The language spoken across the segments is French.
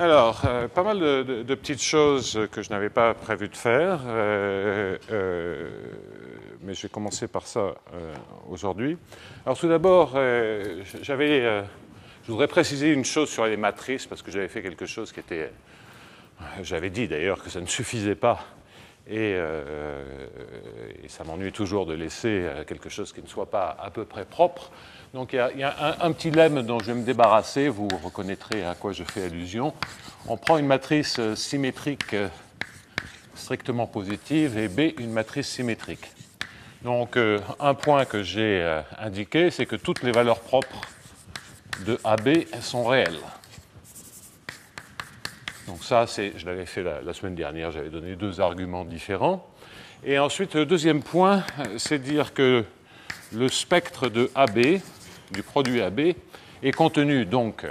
Alors, pas mal de petites choses que je n'avais pas prévu de faire, mais je vais commencer par ça aujourd'hui. Alors tout d'abord, je voudrais préciser une chose sur les matrices, parce que j'avais fait quelque chose qui était... J'avais dit d'ailleurs que ça ne suffisait pas, et ça m'ennuie toujours de laisser quelque chose qui ne soit pas à peu près propre. Donc il y a un petit lemme dont je vais me débarrasser, vous reconnaîtrez à quoi je fais allusion. On prend une matrice symétrique strictement positive et B, une matrice symétrique. Donc un point que j'ai indiqué, c'est que toutes les valeurs propres de AB sont réelles. Donc ça, je l'avais fait la semaine dernière, j'avais donné deux arguments différents. Et ensuite, le deuxième point, c'est de dire que le spectre de AB, du produit AB, est contenu donc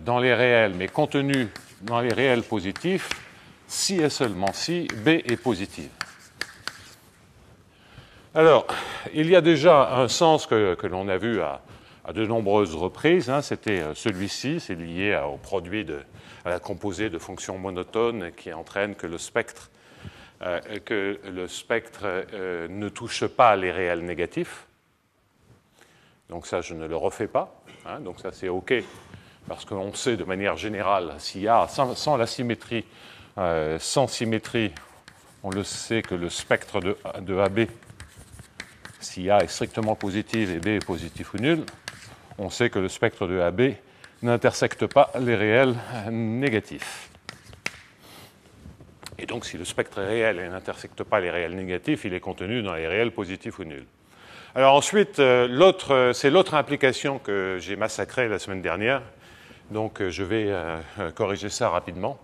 dans les réels, mais contenu dans les réels positifs, si et seulement si B est positive. Alors, il y a déjà un sens que l'on a vu à de nombreuses reprises, hein, c'était celui-ci, c'est lié au produit à la composée de fonctions monotones qui entraîne que le spectre ne touche pas les réels négatifs. Donc ça, je ne le refais pas. Hein, donc ça, c'est OK, parce qu'on sait de manière générale, s'il y a, sans la symétrie, sans symétrie, on le sait que le spectre de AB, si A est strictement positif et B est positif ou nul, on sait que le spectre de AB n'intersecte pas les réels négatifs. Et donc, si le spectre est réel et n'intersecte pas les réels négatifs, il est contenu dans les réels positifs ou nuls. Alors ensuite, c'est l'autre implication que j'ai massacrée la semaine dernière. Donc je vais corriger ça rapidement.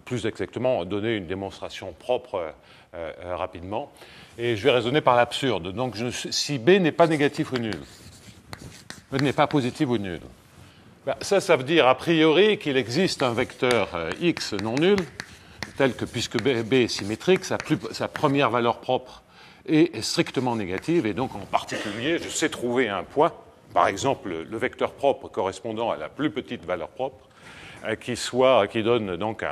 Plus exactement, donner une démonstration propre rapidement. Et je vais raisonner par l'absurde. Donc si B n'est pas négatif ou nul, n'est pas positif ou nul, ben, ça veut dire a priori qu'il existe un vecteur x non nul, tel que puisque B est symétrique, sa première valeur propre est strictement négative, et donc en particulier, je sais trouver un point, par exemple le vecteur propre correspondant à la plus petite valeur propre, qui donne donc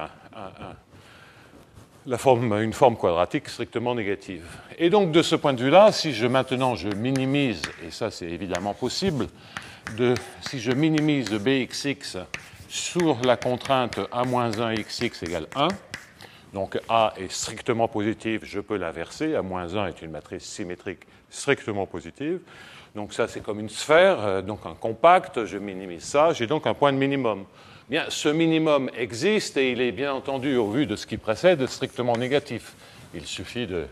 une forme quadratique strictement négative. Et donc de ce point de vue-là, si maintenant je minimise, et ça c'est évidemment possible, si je minimise Bxx sur la contrainte A-1 xx égale 1, donc A est strictement positive, je peux l'inverser. A-1 est une matrice symétrique strictement positive. Donc ça, c'est comme une sphère, donc un compact, je minimise ça, j'ai donc un point de minimum. Bien, ce minimum existe et il est bien entendu, au vu de ce qui précède, strictement négatif. Il suffit de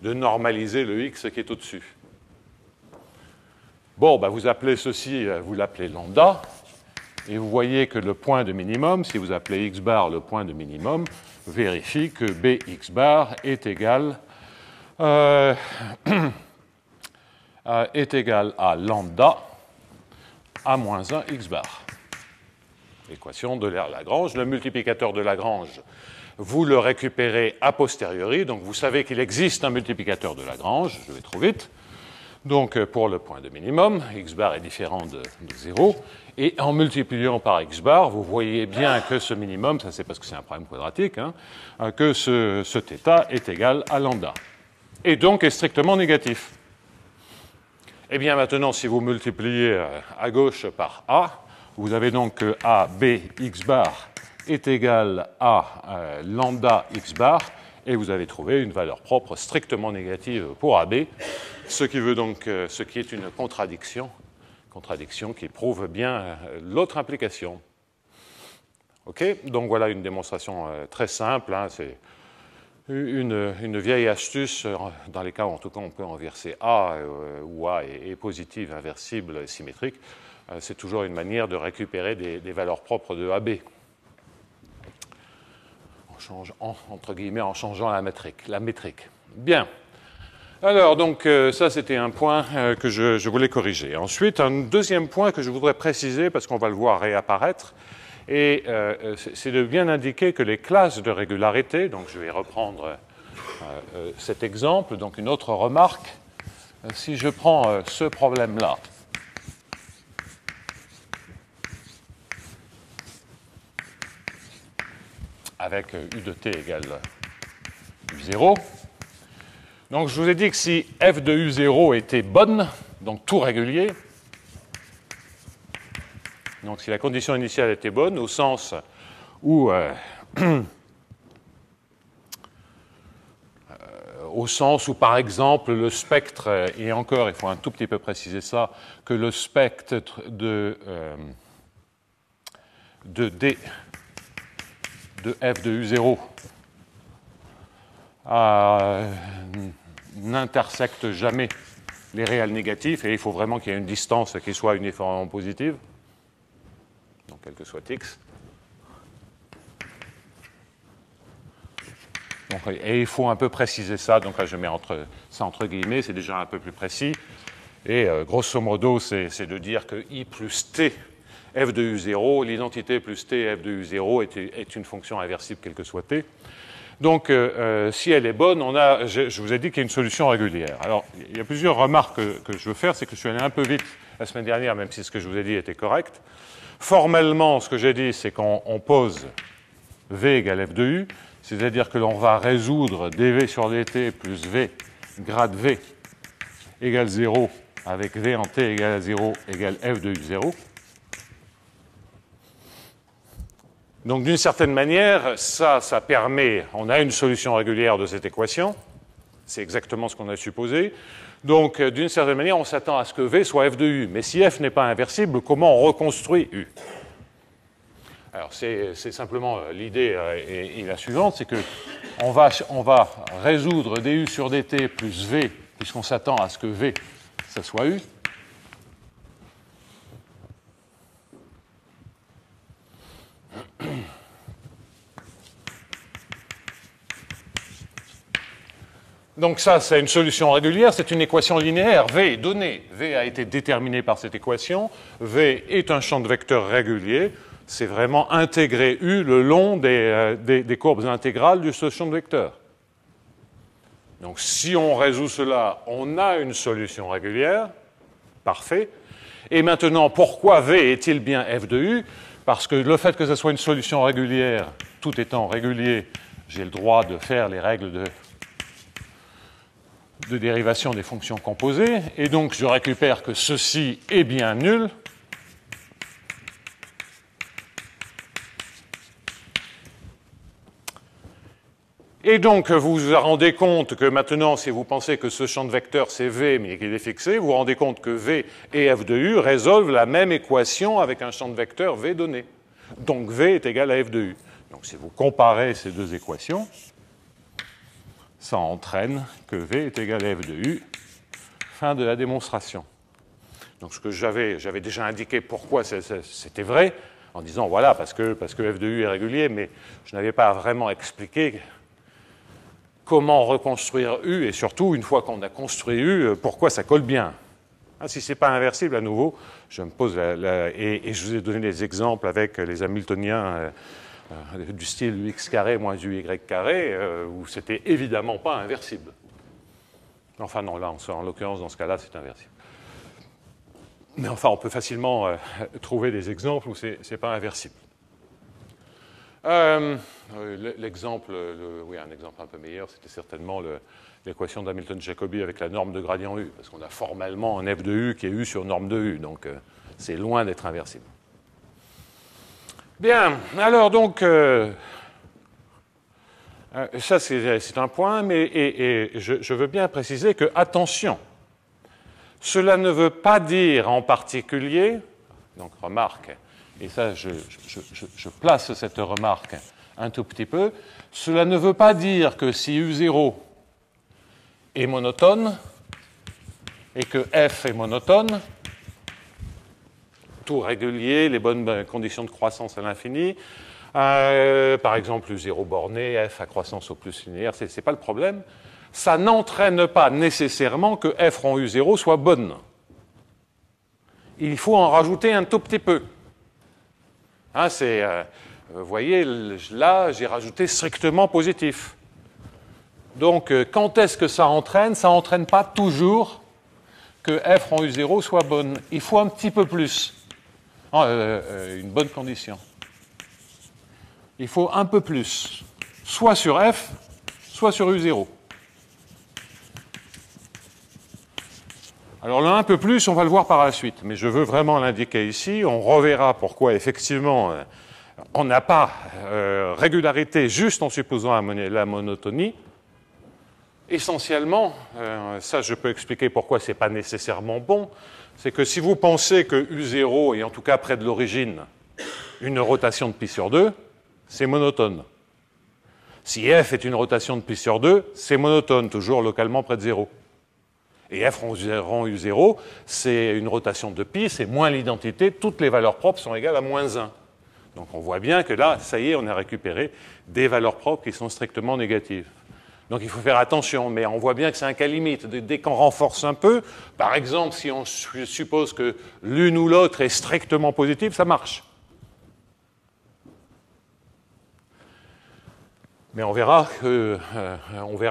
normaliser le x qui est au-dessus. Bon, ben vous appelez ceci, vous l'appelez lambda, et vous voyez que le point de minimum, si vous appelez x bar le point de minimum, vérifie que Bx bar est égal à lambda A-1 x bar. Équation de Lagrange. Le multiplicateur de Lagrange, vous le récupérez a posteriori, donc vous savez qu'il existe un multiplicateur de Lagrange, je vais trop vite. Donc pour le point de minimum, x bar est différent de 0, et en multipliant par x bar, vous voyez bien que ce minimum, ça c'est parce que c'est un problème quadratique, hein, que ce θ est égal à lambda, et donc est strictement négatif. Et bien maintenant, si vous multipliez à gauche par a, vous avez donc que a b x bar est égal à lambda x bar, et vous avez trouvé une valeur propre strictement négative pour AB, ce qui est une contradiction qui prouve bien l'autre implication. OK ? Donc voilà une démonstration très simple, hein, c'est une vieille astuce dans les cas où en tout cas on peut inverser A, où A est positive, inversible, symétrique. C'est toujours une manière de récupérer des valeurs propres de AB. Entre guillemets, en changeant la métrique. Bien. Alors, donc, ça, c'était un point que je voulais corriger. Ensuite, un deuxième point que je voudrais préciser, parce qu'on va le voir réapparaître, et c'est de bien indiquer que les classes de régularité, donc je vais reprendre cet exemple, donc une autre remarque, si je prends ce problème-là, avec U de t égale U0. Donc je vous ai dit que si f de U0 était bonne, donc tout régulier, donc si la condition initiale était bonne, au sens où par exemple, le spectre, et encore, il faut un tout petit peu préciser ça, que le spectre de D de f de U0 n'intersecte jamais les réels négatifs, et il faut vraiment qu'il y ait une distance qui soit uniformément positive, donc quel que soit x. Donc, et il faut un peu préciser ça, donc là je mets ça entre guillemets, c'est déjà un peu plus précis, et grosso modo c'est de dire que I plus T f de U0, l'identité plus T f de U0 est une fonction inversible quel que soit T. Donc, si elle est bonne, je vous ai dit qu'il y a une solution régulière. Alors, il y a plusieurs remarques que je veux faire, c'est que je suis allé un peu vite la semaine dernière, même si ce que je vous ai dit était correct. Formellement, ce que j'ai dit, c'est qu'on pose V égale f de U, c'est-à-dire que l'on va résoudre dV sur dt plus V grade V égale 0 avec V en t égale à 0 égale f de U0. Donc, d'une certaine manière, ça permet, on a une solution régulière de cette équation, c'est exactement ce qu'on a supposé. Donc, d'une certaine manière, on s'attend à ce que V soit f de U. Mais si f n'est pas inversible, comment on reconstruit U? Alors, c'est simplement l'idée est la suivante, c'est que on va résoudre du sur dt plus V, puisqu'on s'attend à ce que V, ça soit U. Donc ça, c'est une solution régulière, c'est une équation linéaire. V est donnée. V a été déterminé par cette équation. V est un champ de vecteurs régulier. C'est vraiment intégrer U le long des courbes intégrales de ce champ de vecteurs. Donc si on résout cela, on a une solution régulière. Parfait. Et maintenant, pourquoi V est-il bien f de U? Parce que le fait que ce soit une solution régulière, tout étant régulier, j'ai le droit de faire les règles de dérivation des fonctions composées, et donc je récupère que ceci est bien nul. Et donc, vous vous rendez compte que maintenant, si vous pensez que ce champ de vecteurs, c'est V, mais qu'il est fixé, vous vous rendez compte que V et f de U résolvent la même équation avec un champ de vecteurs V donné. Donc, V est égal à f de U. Donc, si vous comparez ces deux équations, ça entraîne que V est égal à f de U. Fin de la démonstration. Donc, ce que j'avais déjà indiqué pourquoi c'était vrai, en disant, voilà, parce que f de U est régulier, mais je n'avais pas vraiment expliqué comment reconstruire U, et surtout, une fois qu'on a construit U, pourquoi ça colle bien. Si ce n'est pas inversible, à nouveau, je me pose et je vous ai donné des exemples avec les Hamiltoniens du style UX carré moins UY carré, où c'était évidemment pas inversible. Enfin non, là, en l'occurrence, dans ce cas-là, c'est inversible. Mais enfin, on peut facilement trouver des exemples où c'est pas inversible. L'exemple, oui, un exemple un peu meilleur, c'était certainement l'équation d'Hamilton-Jacobi avec la norme de gradient U, parce qu'on a formellement un f de U qui est U sur norme de U, donc c'est loin d'être inversible. Bien, alors donc, ça c'est un point, mais je veux bien préciser que, attention, cela ne veut pas dire en particulier, donc remarque, et ça je place cette remarque un tout petit peu, cela ne veut pas dire que si U0 est monotone et que F est monotone, tout régulier, les bonnes conditions de croissance à l'infini, par exemple U0 borné, F à croissance au plus linéaire, ce n'est pas le problème, ça n'entraîne pas nécessairement que F rond U0 soit bonne. Il faut en rajouter un tout petit peu. Hein, vous voyez, là, j'ai rajouté strictement positif. Donc, quand est-ce que ça entraîne? Ça n'entraîne pas toujours que f rond U0 soit bonne. Il faut un petit peu plus. Une bonne condition. il faut un peu plus, soit sur F, soit sur U0. Alors le un peu plus, on va le voir par la suite, mais je veux vraiment l'indiquer ici. On reverra pourquoi effectivement on n'a pas régularité juste en supposant la monotonie. Essentiellement, ça je peux expliquer pourquoi ce n'est pas nécessairement bon, c'est que si vous pensez que U0 est en tout cas près de l'origine une rotation de pi sur 2, c'est monotone. Si F est une rotation de pi sur 2, c'est monotone, toujours localement près de 0. Et F rond U0, c'est une rotation de pi, c'est moins l'identité, toutes les valeurs propres sont égales à moins 1. Donc on voit bien que là, ça y est, on a récupéré des valeurs propres qui sont strictement négatives. Donc il faut faire attention, mais on voit bien que c'est un cas limite. Dès qu'on renforce un peu, par exemple, si on suppose que l'une ou l'autre est strictement positive, ça marche. Mais on verra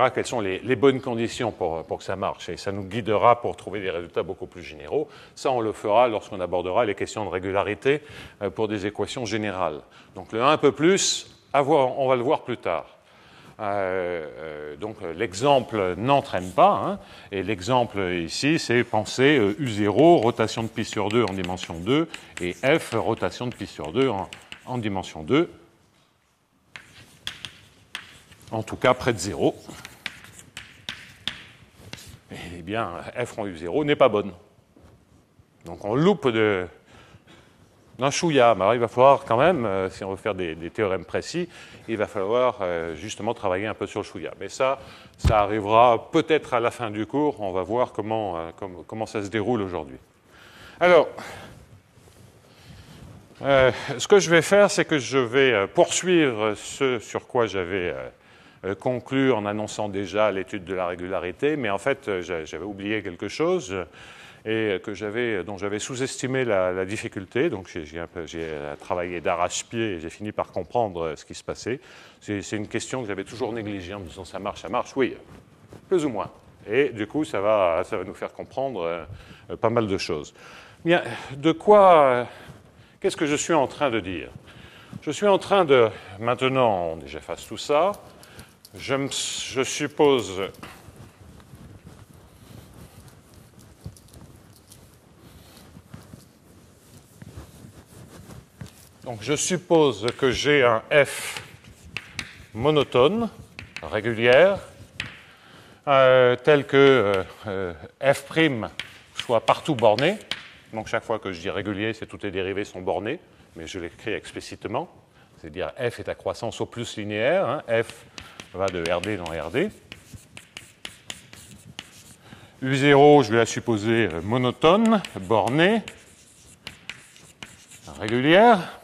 quelles sont les bonnes conditions pour que ça marche, et ça nous guidera pour trouver des résultats beaucoup plus généraux. Ça, on le fera lorsqu'on abordera les questions de régularité pour des équations générales. Donc le 1 peu plus, on va le voir plus tard. Donc l'exemple n'entraîne pas, hein, et l'exemple ici, c'est penser U0, rotation de pi sur 2 en dimension 2, et F, rotation de pi sur 2 en dimension 2. En tout cas près de 0. Eh bien, F rond U0 n'est pas bonne. Donc on loupe d'un chouïa. Alors il va falloir quand même, si on veut faire des théorèmes précis, il va falloir justement travailler un peu sur le chouïa. Mais ça arrivera peut-être à la fin du cours. On va voir comment ça se déroule aujourd'hui. Alors, ce que je vais faire, c'est que je vais poursuivre ce sur quoi j'avais conclu en annonçant déjà l'étude de la régularité, mais en fait, j'avais oublié quelque chose et dont j'avais sous-estimé la difficulté. Donc, j'ai travaillé d'arrache-pied et j'ai fini par comprendre ce qui se passait. C'est une question que j'avais toujours négligée en me disant ça marche, oui, plus ou moins. Et du coup, ça va nous faire comprendre pas mal de choses. Bien, qu'est-ce que je suis en train de dire? Je suis en train de, maintenant, j'efface tout ça. Je suppose que j'ai un F monotone, régulière, tel que F' soit partout borné. Donc chaque fois que je dis régulier, c'est toutes les dérivées sont bornées, mais je l'écris explicitement. C'est-à-dire F est à croissance au plus linéaire, hein, F va de RD dans RD. U0, je vais la supposer monotone, bornée, régulière.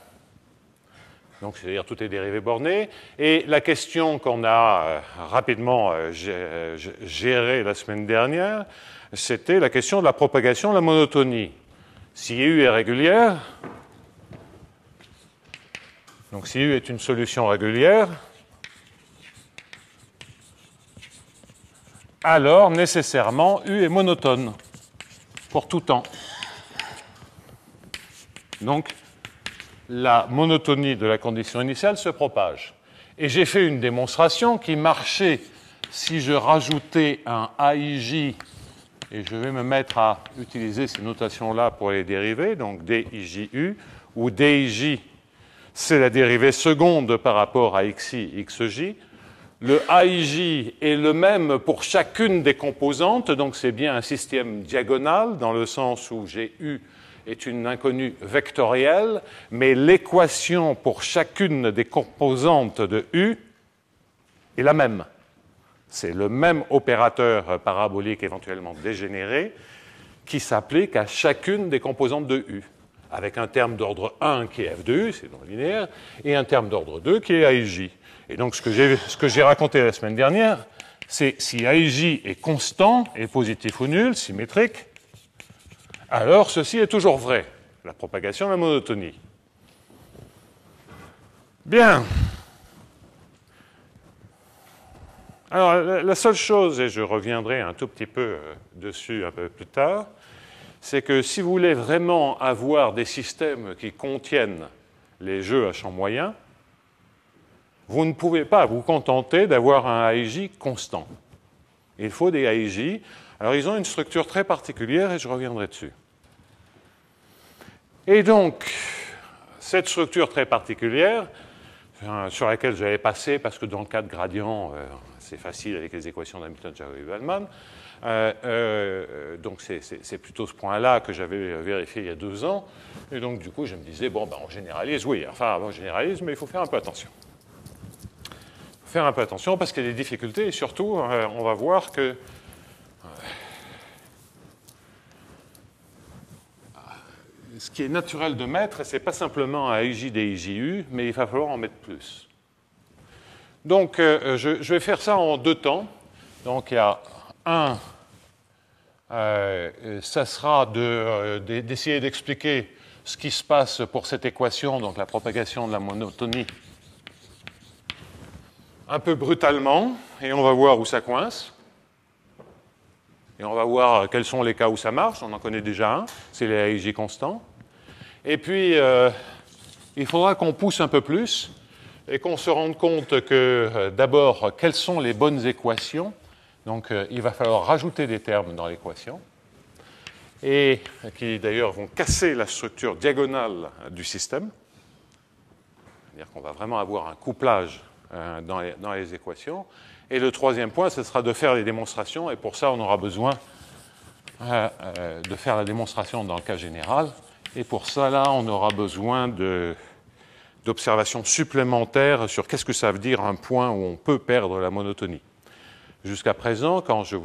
Donc, c'est-à-dire toutes les dérivées bornées. Et la question qu'on a rapidement gérée la semaine dernière, c'était la question de la propagation de la monotonie. Si U est régulière, donc si U est une solution régulière, alors nécessairement U est monotone pour tout temps. Donc la monotonie de la condition initiale se propage. Et j'ai fait une démonstration qui marchait si je rajoutais un AIJ, et je vais me mettre à utiliser ces notations-là pour les dériver, donc DIJU, où DIJ, c'est la dérivée seconde par rapport à XI, XJ. Le AIJ est le même pour chacune des composantes, donc c'est bien un système diagonal, dans le sens où GU est une inconnue vectorielle, mais l'équation pour chacune des composantes de U est la même. C'est le même opérateur parabolique éventuellement dégénéré qui s'applique à chacune des composantes de U, avec un terme d'ordre 1 qui est f de U, c'est non linéaire, et un terme d'ordre 2 qui est AIJ. Et donc, ce que j'ai raconté la semaine dernière, c'est si AIJ est constant, est positif ou nul, symétrique, alors ceci est toujours vrai, la propagation de la monotonie. Bien. Alors, la seule chose, et je reviendrai un tout petit peu dessus un peu plus tard, c'est que si vous voulez vraiment avoir des systèmes qui contiennent les jeux à champ moyen, vous ne pouvez pas vous contenter d'avoir un AIJ constant. Il faut des AIJ. Alors, ils ont une structure très particulière et je reviendrai dessus. Et donc, cette structure très particulière, sur laquelle j'avais passé, parce que dans le cas de gradient, c'est facile avec les équations d'Hamilton, Jacobs et Bellman. Donc, c'est plutôt ce point-là que j'avais vérifié il y a 2 ans. Et donc, du coup, je me disais, bon, ben, on généralise, oui, enfin, on généralise, mais il faut faire un peu attention. Faire un peu attention parce qu'il y a des difficultés et surtout, on va voir que ce qui est naturel de mettre, ce n'est pas simplement un IJ des IJU, mais il va falloir en mettre plus. Donc, je vais faire ça en 2 temps. Donc, il y a un, ça sera d'essayer d'expliquer ce qui se passe pour cette équation, donc la propagation de la monotonie, un peu brutalement, et on va voir où ça coince. Et on va voir quels sont les cas où ça marche. On en connaît déjà un, c'est les AIJ constants. Et puis, il faudra qu'on pousse un peu plus et qu'on se rende compte que, d'abord, quelles sont les bonnes équations. Donc, il va falloir rajouter des termes dans l'équation, et qui, d'ailleurs, vont casser la structure diagonale du système. C'est-à-dire qu'on va vraiment avoir un couplage dans les équations. Et le 3e point, ce sera de faire les démonstrations, et pour ça, on aura besoin de faire la démonstration dans le cas général. Et pour ça, là, on aura besoin d'observations supplémentaires sur qu'est-ce que ça veut dire un point où on peut perdre la monotonie. Jusqu'à présent, quand je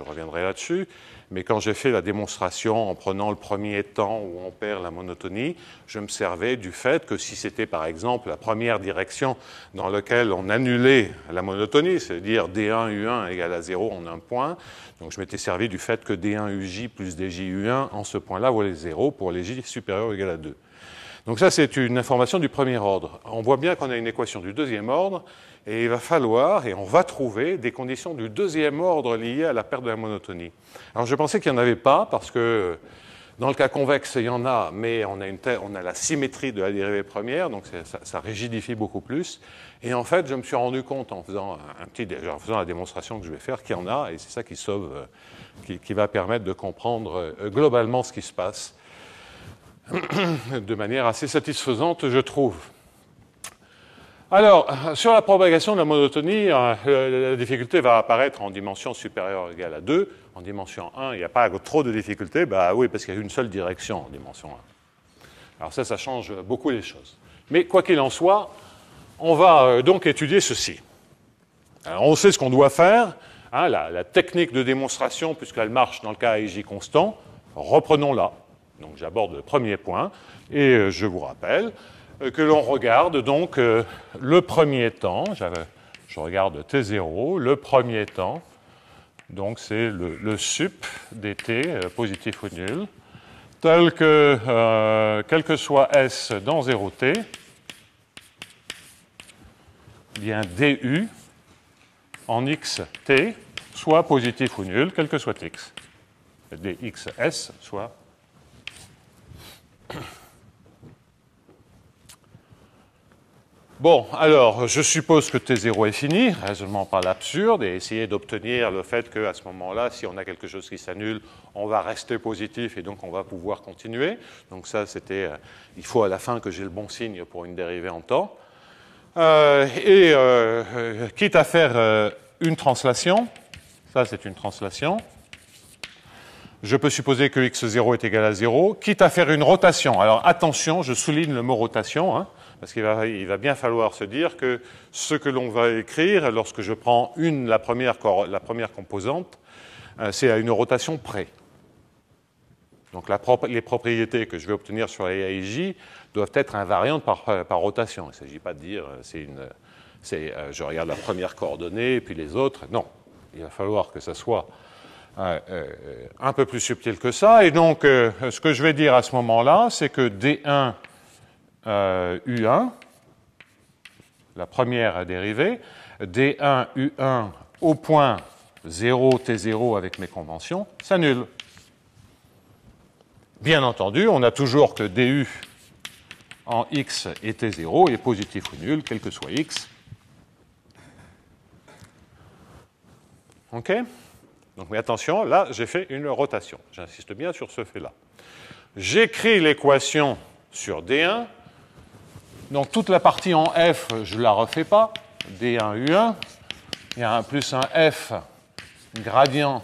reviendrai là-dessus, mais quand j'ai fait la démonstration en prenant le premier temps où on perd la monotonie, je me servais du fait que si c'était par exemple la première direction dans laquelle on annulait la monotonie, c'est-à-dire D1 U1 égale à 0 en un point, donc je m'étais servi du fait que D1 UJ plus DJ U1 en ce point-là valait 0 pour les J supérieurs ou égal à 2. Donc ça, c'est une information du premier ordre. On voit bien qu'on a une équation du 2e ordre, et il va falloir, et on va trouver, des conditions du 2e ordre liées à la perte de la monotonie. Alors je pensais qu'il n'y en avait pas, parce que dans le cas convexe, il y en a, mais on a la symétrie de la dérivée première, donc ça rigidifie beaucoup plus. Et en fait, je me suis rendu compte en faisant la démonstration que je vais faire qu'il y en a, et c'est ça qui sauve, qui va permettre de comprendre globalement ce qui se passe de manière assez satisfaisante, je trouve. Alors, sur la propagation de la monotonie, la difficulté va apparaître en dimension supérieure ou égale à 2. En dimension 1, il n'y a pas trop de difficultés. Bah oui, parce qu'il y a une seule direction en dimension 1. Alors ça change beaucoup les choses. Mais quoi qu'il en soit, on va donc étudier ceci. Alors, on sait ce qu'on doit faire. Hein, la technique de démonstration, puisqu'elle marche dans le cas AIJ constant, reprenons-la. Donc j'aborde le premier point, et je vous rappelle que l'on regarde donc le premier temps, je regarde T0, le premier temps, donc c'est le sup dt, positif ou nul, tel que, quel que soit S dans 0t, bien du en xt soit positif ou nul, quel que soit x. dxs soit... Bon, alors, je suppose que T0 est fini, raisonnement par l'absurde, et essayer d'obtenir le fait qu'à ce moment-là, si on a quelque chose qui s'annule, on va rester positif et donc on va pouvoir continuer. Donc ça, c'était... il faut à la fin que j'ai le bon signe pour une dérivée en temps. Quitte à faire une translation, ça c'est une translation, je peux supposer que x0 est égal à 0, quitte à faire une rotation. Alors attention, je souligne le mot rotation, hein, parce qu'il va bien falloir se dire que ce que l'on va écrire, lorsque je prends la première composante, c'est à une rotation près. Donc les propriétés que je vais obtenir sur les AIJ doivent être invariantes par rotation. Il ne s'agit pas de dire je regarde la première coordonnée et puis les autres. Non, il va falloir que ça soit un peu plus subtil que ça. Et donc, ce que je vais dire à ce moment-là, c'est que D1 U1, la première dérivée, D1 U1 au point 0 T0 avec mes conventions, s'annule. Bien entendu, on a toujours que DU en x et t0 est positif ou nul, quel que soit x. OK? Donc, mais attention, là, j'ai fait une rotation. J'insiste bien sur ce fait-là. J'écris l'équation sur D1. Donc, toute la partie en F, je ne la refais pas. D1, U1. Il y a un plus un F gradient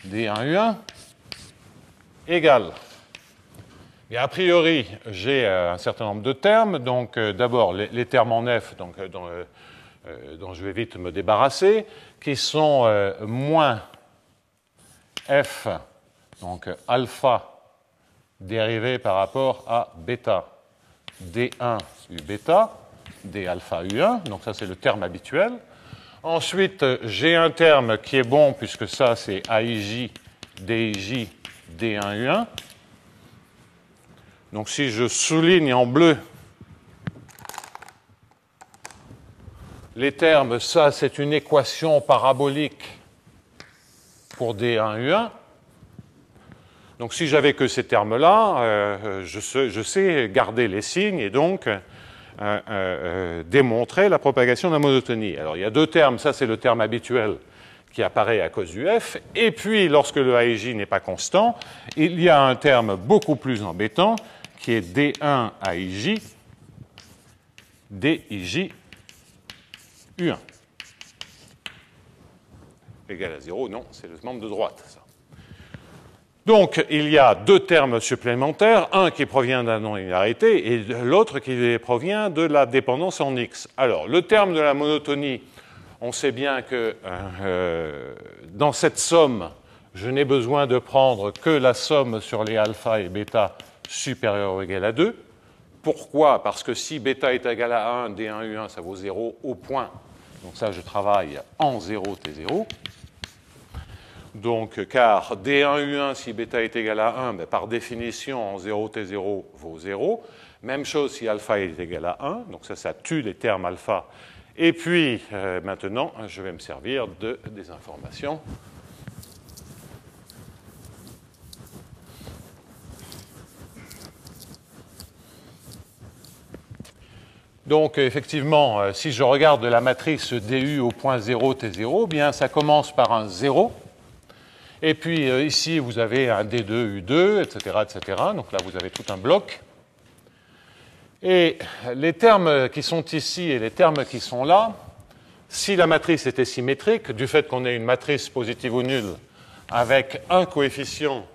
D1, U1 égale. Et a priori, j'ai un certain nombre de termes. Donc, d'abord, les termes en F, donc, dont je vais vite me débarrasser, qui sont moins F, donc alpha dérivé par rapport à bêta, D1 U bêta, D alpha U1, donc ça c'est le terme habituel. Ensuite, j'ai un terme qui est bon, puisque ça c'est AIJ, DIJ, D1 U1. Donc si je souligne en bleu les termes, ça c'est une équation parabolique pour D1 U1. Donc si j'avais que ces termes-là, je sais garder les signes et donc démontrer la propagation de la monotonie. Alors il y a deux termes, ça c'est le terme habituel qui apparaît à cause du F, et puis lorsque le AIJ n'est pas constant, il y a un terme beaucoup plus embêtant qui est D1 AIJ, DIJ U1. Égal à 0, non, c'est le membre de droite, ça. Donc, il y a deux termes supplémentaires, un qui provient de la non-linéarité et l'autre qui provient de la dépendance en x. Alors, le terme de la monotonie, on sait bien que dans cette somme, je n'ai besoin de prendre que la somme sur les alpha et bêta supérieure ou égale à 2. Pourquoi? Parce que si bêta est égal à 1, D1, U1, ça vaut 0 au point. Donc ça, je travaille en 0, T0. Donc, car D1, U1, si bêta est égal à 1, ben, par définition, en 0, T0 vaut 0. Même chose si alpha est égal à 1. Donc ça tue les termes alpha. Et puis, maintenant, je vais me servir des informations. Donc, effectivement, si je regarde la matrice DU au point 0, T0, bien, ça commence par un 0. Et puis, ici, vous avez un D2, U2, etc., etc. Donc là, vous avez tout un bloc. Et les termes qui sont ici et les termes qui sont là, si la matrice était symétrique, du fait qu'on ait une matrice positive ou nulle avec un coefficient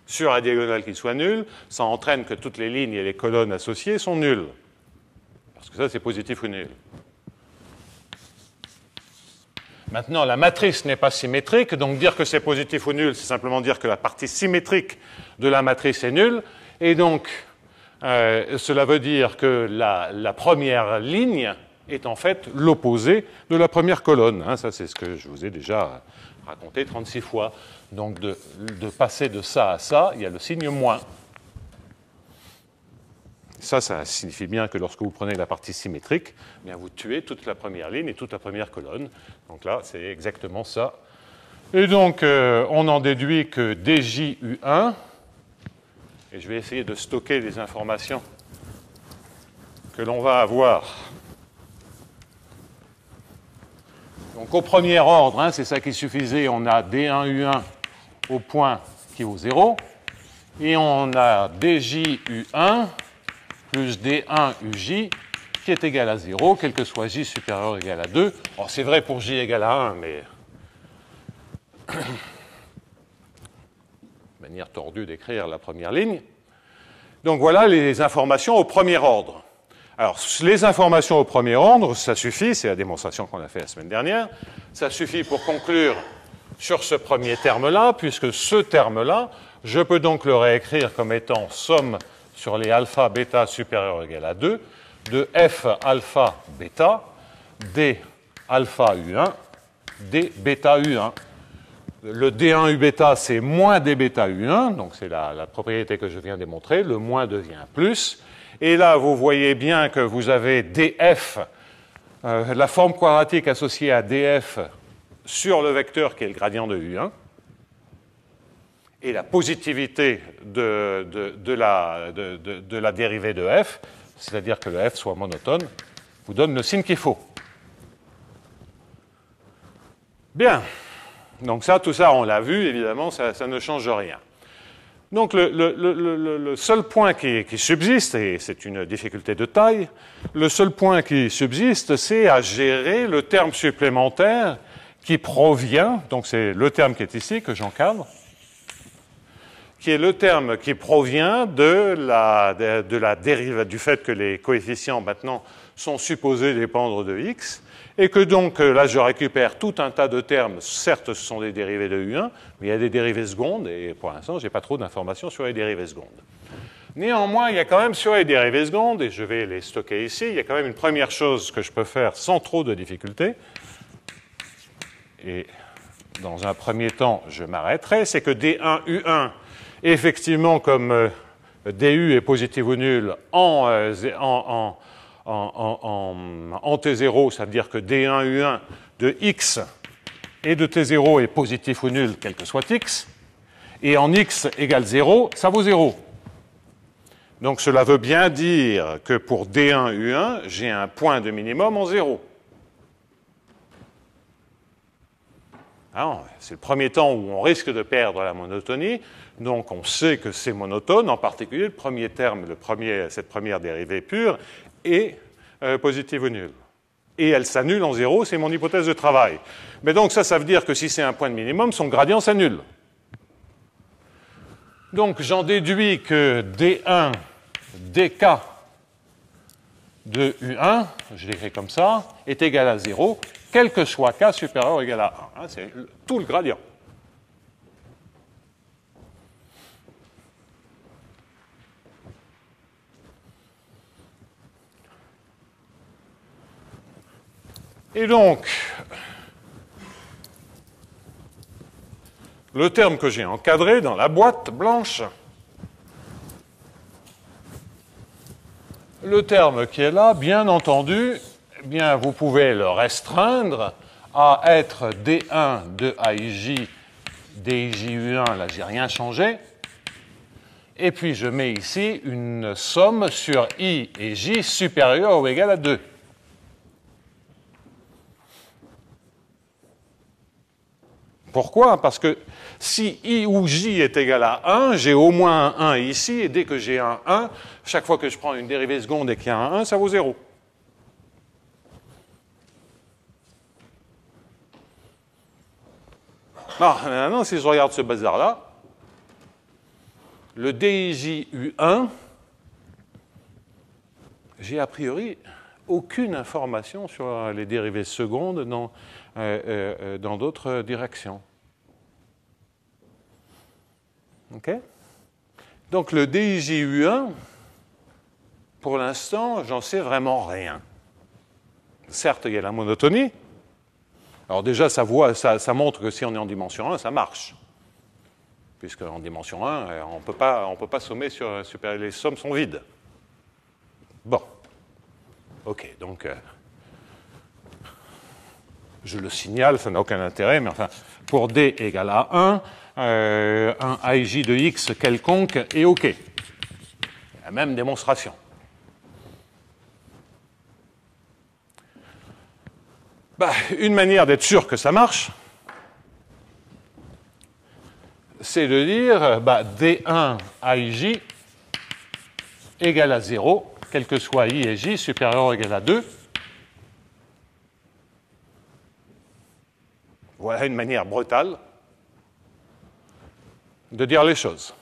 sur la diagonale qui soit nul, ça entraîne que toutes les lignes et les colonnes associées sont nulles. Parce que ça, c'est positif ou nul. Maintenant, la matrice n'est pas symétrique, donc dire que c'est positif ou nul, c'est simplement dire que la partie symétrique de la matrice est nulle. Et donc, cela veut dire que la première ligne est en fait l'opposé de la première colonne. Hein, ça, c'est ce que je vous ai déjà raconté 36 fois. Donc, de passer de ça à ça, il y a le signe moins. Ça signifie bien que lorsque vous prenez la partie symétrique, eh bien vous tuez toute la première ligne et toute la première colonne. Donc là, c'est exactement ça. Et donc, on en déduit que DJU1, et je vais essayer de stocker les informations que l'on va avoir. Donc, au premier ordre, hein, c'est ça qui suffisait, on a D1U1 au point qui vaut 0, et on a DJU1 plus D1 UJ qui est égal à 0, quel que soit J supérieur ou égal à 2. Alors, c'est vrai pour J égal à 1, mais manière tordue d'écrire la première ligne. Donc, voilà les informations au premier ordre. Alors, les informations au premier ordre, ça suffit, c'est la démonstration qu'on a faite la semaine dernière, ça suffit pour conclure sur ce premier terme-là, puisque ce terme-là, je peux donc le réécrire comme étant somme sur les alpha bêta supérieur ou égal à 2 de F alpha bêta D alpha U1 D bêta U1. Le D1 U bêta, c'est moins D bêta U1, donc c'est la propriété que je viens démontrer. Le moins devient plus. Et là, vous voyez bien que vous avez DF, la forme quadratique associée à DF sur le vecteur qui est le gradient de U1. et la positivité de la dérivée de f, c'est-à-dire que le f soit monotone, vous donne le signe qu'il faut. Bien. Donc ça, tout ça, on l'a vu, évidemment, ça ne change rien. Donc le seul point qui subsiste, et c'est une difficulté de taille, le seul point qui subsiste, c'est à gérer le terme supplémentaire qui provient, donc c'est le terme qui est ici, que j'encadre, qui est le terme qui provient de la dérive, du fait que les coefficients maintenant sont supposés dépendre de x, et que donc là je récupère tout un tas de termes, certes ce sont des dérivés de U1, mais il y a des dérivés secondes, et pour l'instant je n'ai pas trop d'informations sur les dérivés secondes. Néanmoins, il y a quand même sur les dérivés secondes, et je vais les stocker ici, il y a quand même une première chose que je peux faire sans trop de difficulté, et dans un premier temps je m'arrêterai, c'est que D1U1, effectivement comme DU est positif ou nul en T0, ça veut dire que D1U1 de x et de T0 est positif ou nul, quel que soit x, et en x égale 0, ça vaut 0. Donc cela veut bien dire que pour D1U1, j'ai un point de minimum en 0. C'est le premier temps où on risque de perdre la monotonie, donc on sait que c'est monotone, en particulier le premier terme, cette première dérivée pure, est positive ou nulle. Et elle s'annule en 0, c'est mon hypothèse de travail. Mais donc ça veut dire que si c'est un point de minimum, son gradient s'annule. Donc j'en déduis que D1 dk de U1, je l'écris comme ça, est égal à 0, quel que soit k supérieur ou égal à 1. C'est tout le gradient. Et donc, le terme que j'ai encadré dans la boîte blanche, le terme qui est là, bien entendu, eh bien, vous pouvez le restreindre à être D1 de AIJ, DIJU1, là, j'ai rien changé. Et puis, je mets ici une somme sur I et J supérieure ou égale à 2. Pourquoi? Parce que si I ou J est égal à 1, j'ai au moins un 1 ici, et dès que j'ai un 1, chaque fois que je prends une dérivée seconde et qu'il y a un 1, ça vaut 0. Maintenant, si je regarde ce bazar-là, le DIJU1, j'ai a priori aucune information sur les dérivées secondes dans d'autres directions. OK? Donc le DIJU1, pour l'instant, j'en sais vraiment rien. Certes, il y a la monotonie. Alors déjà, ça montre que si on est en dimension 1, ça marche. Puisque en dimension 1, on ne peut pas sommer sur les sommes sont vides. Bon. OK, donc je le signale, ça n'a aucun intérêt, mais enfin, pour D égale à 1, un AIJ de X quelconque est OK. La même démonstration. Une manière d'être sûr que ça marche, c'est de dire D1 AIJ égale à 0, quel que soit I et J, supérieur ou égal à 2. Voilà une manière brutale de dire les choses.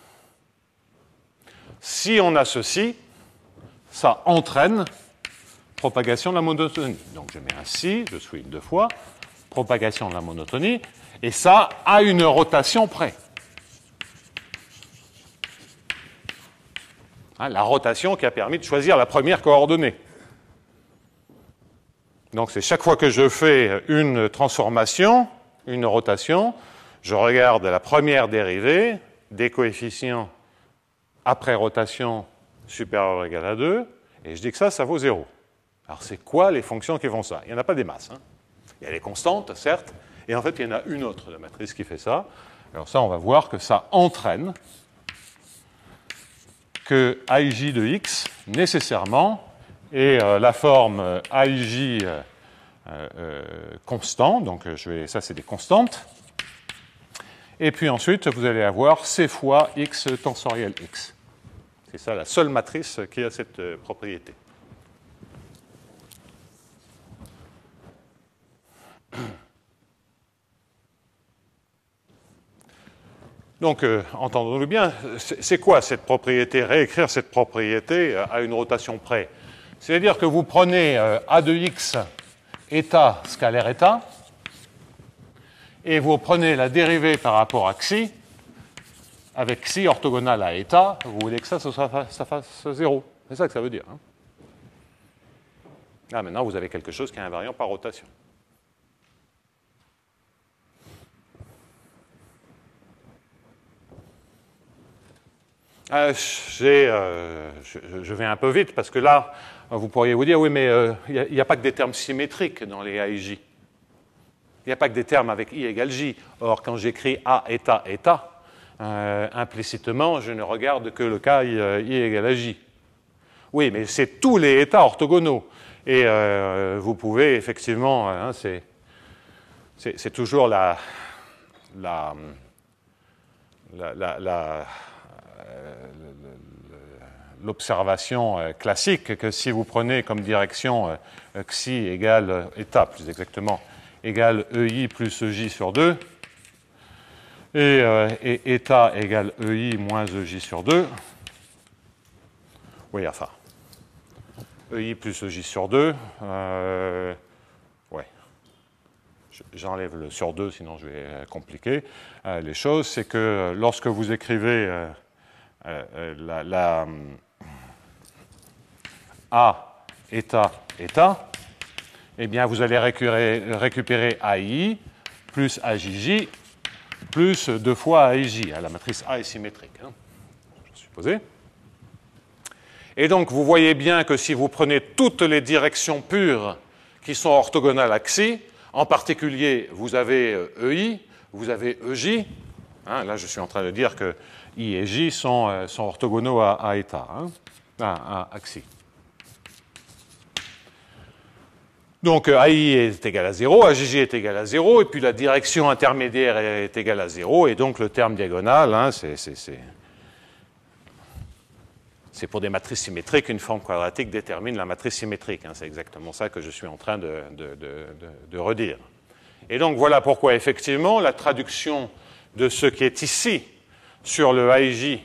Si on a ceci, ça entraîne propagation de la monotonie. Donc je mets un si, je souligne 2 fois, propagation de la monotonie, et ça à une rotation près. La rotation qui a permis de choisir la première coordonnée. Donc c'est chaque fois que je fais une transformation, une rotation, je regarde la première dérivée des coefficients après rotation supérieure ou égale à 2, et je dis que ça vaut 0. Alors c'est quoi les fonctions qui font ça? Il n'y en a pas des masses. Il y a les constantes, certes, et en fait il y en a une autre, la matrice qui fait ça. Alors ça, on va voir que ça entraîne que AIJ de x, nécessairement, est la forme AIJ constant, donc ça c'est des constantes, et puis ensuite vous allez avoir C fois x tensoriel x. C'est ça la seule matrice qui a cette propriété. Donc, entendons-nous bien, c'est quoi cette propriété? Réécrire cette propriété à une rotation près. C'est-à-dire que vous prenez A de x état scalaire état, et vous prenez la dérivée par rapport à xi, avec xi orthogonal à état, vous voulez que ça fasse 0. C'est ça que ça veut dire. Hein. Là, maintenant, vous avez quelque chose qui est invariant par rotation. Je vais un peu vite parce que là, vous pourriez vous dire, oui, mais il n'y a pas que des termes symétriques dans les AIJ. Il n'y a pas que des termes avec I égale J. Or, quand j'écris A, état, état, implicitement, je ne regarde que le cas I égale à J. Oui, mais c'est tous les états orthogonaux. Et vous pouvez effectivement, hein, c'est toujours l'observation classique que si vous prenez comme direction xi égale état, plus exactement, égale EI plus EJ sur 2, et état égale EI moins EJ sur 2, oui, enfin, EI plus EJ sur 2, ouais, j'enlève le sur 2, sinon je vais compliquer les choses, c'est que lorsque vous écrivez A, état, état, eh bien, vous allez récupérer AI plus AJJ plus 2 fois AIJ. La matrice A est symétrique, hein, je suppose. Et donc, vous voyez bien que si vous prenez toutes les directions pures qui sont orthogonales à xi, en particulier, vous avez EI, vous avez EJ. Hein, là, je suis en train de dire que I et J sont orthogonaux à état, hein, à xi. Donc, AI est égal à 0, AJJ est égal à 0, et puis la direction intermédiaire est égale à 0, et donc le terme diagonal, hein, c'est pour des matrices symétriques, une forme quadratique détermine la matrice symétrique. Hein, c'est exactement ça que je suis en train de redire. Et donc, voilà pourquoi, effectivement, la traduction de ce qui est ici sur le AIJ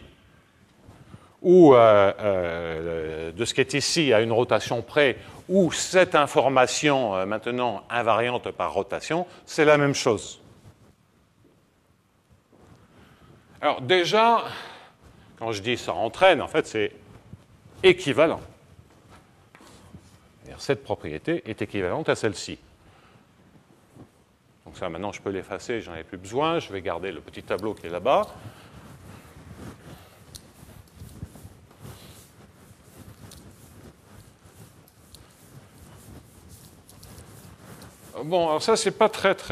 ou de ce qui est ici à une rotation près, ou cette information maintenant invariante par rotation, c'est la même chose. Alors déjà, quand je dis ça entraîne, en fait, c'est équivalent. Cette propriété est équivalente à celle-ci. Donc ça, maintenant, je peux l'effacer, j'en ai plus besoin. Je vais garder le petit tableau qui est là-bas. Bon, alors ça, c'est pas très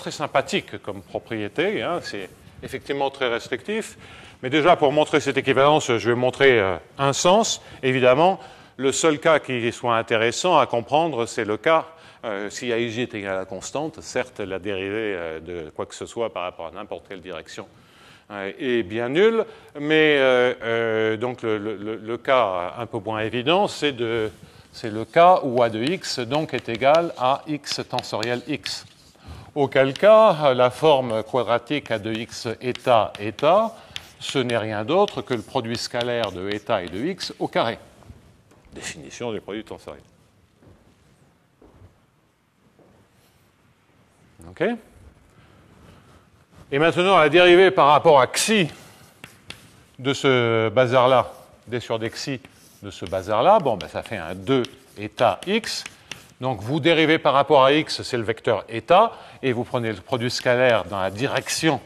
sympathique comme propriété, hein, c'est effectivement très restrictif. Mais déjà, pour montrer cette équivalence, je vais montrer un sens. Évidemment, le seul cas qui soit intéressant à comprendre, c'est le cas si AIJ est égal à la constante. Certes, la dérivée de quoi que ce soit par rapport à n'importe quelle direction est bien nulle, mais donc le cas un peu moins évident, c'est le cas où A de x donc est égal à x tensoriel x. Auquel cas, la forme quadratique A de x état état, ce n'est rien d'autre que le produit scalaire de état et de x au carré. Définition du produit tensoriel. OK ? Et maintenant, la dérivée par rapport à xi de ce bazar-là, d sur dxi, de ce bazar-là, bon, ben, ça fait un 2 état x. Donc, vous dérivez par rapport à x, c'est le vecteur état, et vous prenez le produit scalaire dans la direction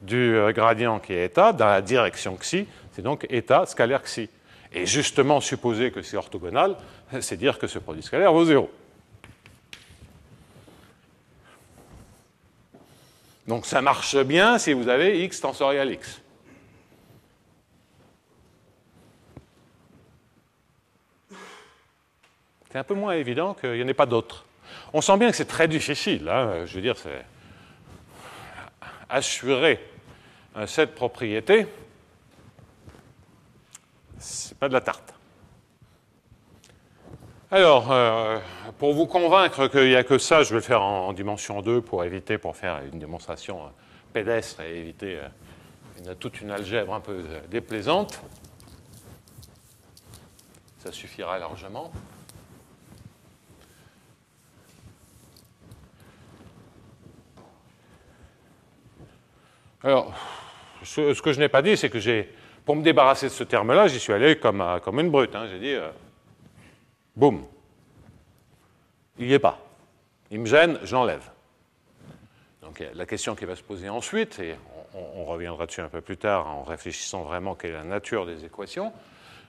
du gradient qui est état, dans la direction xi, c'est donc état scalaire xi. Et justement, supposer que c'est orthogonal, c'est dire que ce produit scalaire vaut 0. Donc ça marche bien si vous avez x tensorial x. C'est un peu moins évident qu'il n'y en ait pas d'autres. On sent bien que c'est très difficile. Hein. Je veux dire, c'est assurer cette propriété, c'est pas de la tarte. Alors, pour vous convaincre qu'il n'y a que ça, je vais le faire en dimension 2 pour faire une démonstration pédestre et éviter toute une algèbre un peu déplaisante. Ça suffira largement. Alors, ce que je n'ai pas dit, c'est que pour me débarrasser de ce terme-là, j'y suis allé comme une brute. Hein. J'ai dit, boum, il n'y est pas. Il me gêne, je l'enlève. Donc la question qui va se poser ensuite, et on reviendra dessus un peu plus tard en réfléchissant vraiment quelle est la nature des équations,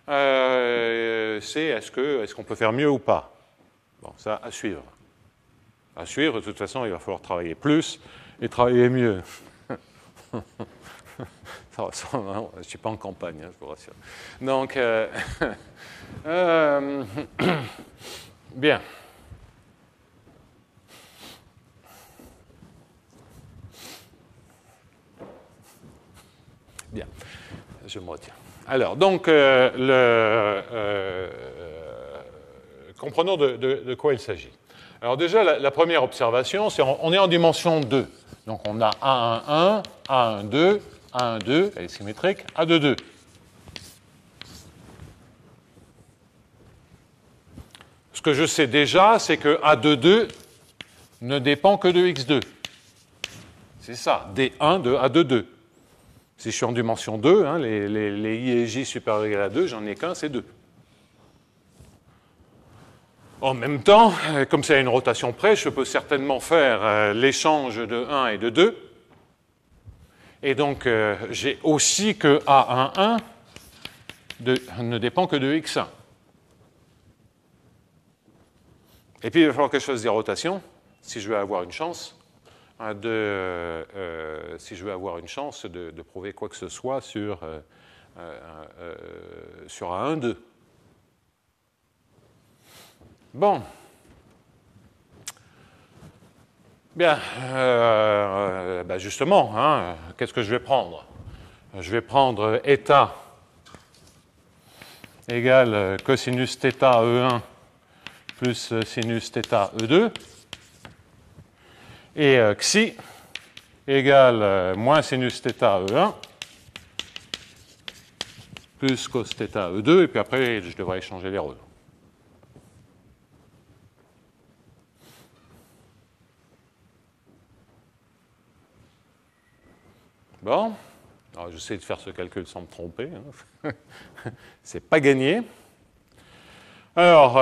c'est est-ce qu'on peut faire mieux ou pas? Bon, ça, à suivre. À suivre, de toute façon, il va falloir travailler plus et travailler mieux. Je ne suis pas en campagne, hein, je vous rassure. Donc, bien. Bien, je me retiens. Alors, donc, comprenons de quoi il s'agit. Alors déjà, la première observation, c'est on est en dimension 2. Donc on a A11, A12, A12, elle est symétrique, A22. Ce que je sais déjà, c'est que A22 ne dépend que de X2. C'est ça, D1 de A22. Si je suis en dimension 2, hein, les I et J supérieurs ou égal à 2, j'en ai qu'un, c'est 2. En même temps, comme c'est à une rotation près, je peux certainement faire l'échange de 1 et de 2. Et donc, j'ai aussi que A11 ne dépend que de X1. Et puis, il va falloir que je fasse des rotations, si je veux avoir une chance, de prouver quoi que ce soit sur A1, 2. Bon. Bien. Justement, hein, qu'est-ce que je vais prendre? Je vais prendre état égale cosinus θ E1 plus sinus θ E2 et xi égale moins sinus θ E1 plus cos θ E2 et puis après je devrais échanger les rôles. Bon, alors j'essaie de faire ce calcul sans me tromper. Hein. C'est pas gagné. Alors,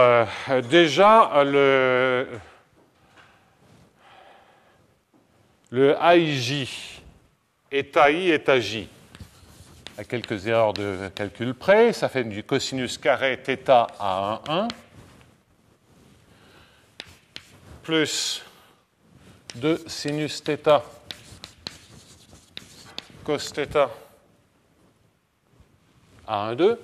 déjà, le AIJ est AI est à J. À quelques erreurs de calcul près, ça fait du cosinus carré θ à 1,1 plus 2 sinus θ cos θ à 1,2.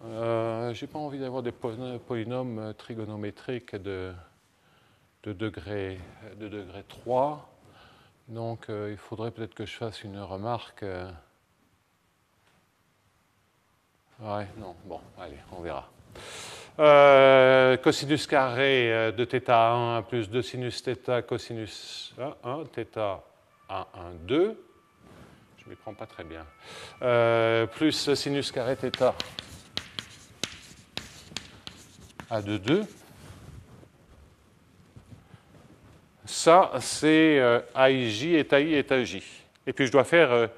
Je n'ai pas envie d'avoir des polynômes trigonométriques de degré 3. Donc, il faudrait peut-être que je fasse une remarque. Ouais, non, bon, allez, on verra. Cosinus carré de θ1 plus 2 sinus θ cosinus 1, θ 1, 2. Je ne m'y prends pas très bien. Plus sinus carré θ à 2. Ça, c'est AIJ est AI est à J. Et puis, je dois faire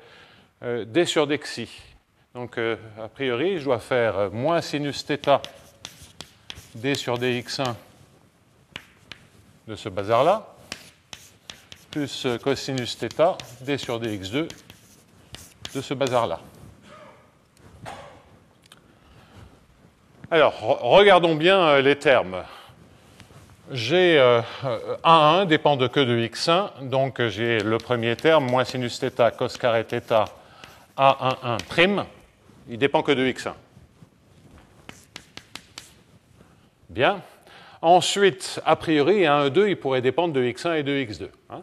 D sur dxi. Donc, a priori, je dois faire moins sinus θ D sur dx1 de ce bazar-là, plus cosinus θ D sur dx2 de ce bazar-là. Alors, regardons bien les termes. j'ai A1 dépend de que de x1, donc j'ai le premier terme, moins sinus θ cos carré θ A11 prime, il dépend que de x1. Bien. Ensuite, a priori, A1,2, il pourrait dépendre de x1 et de x2. Hein.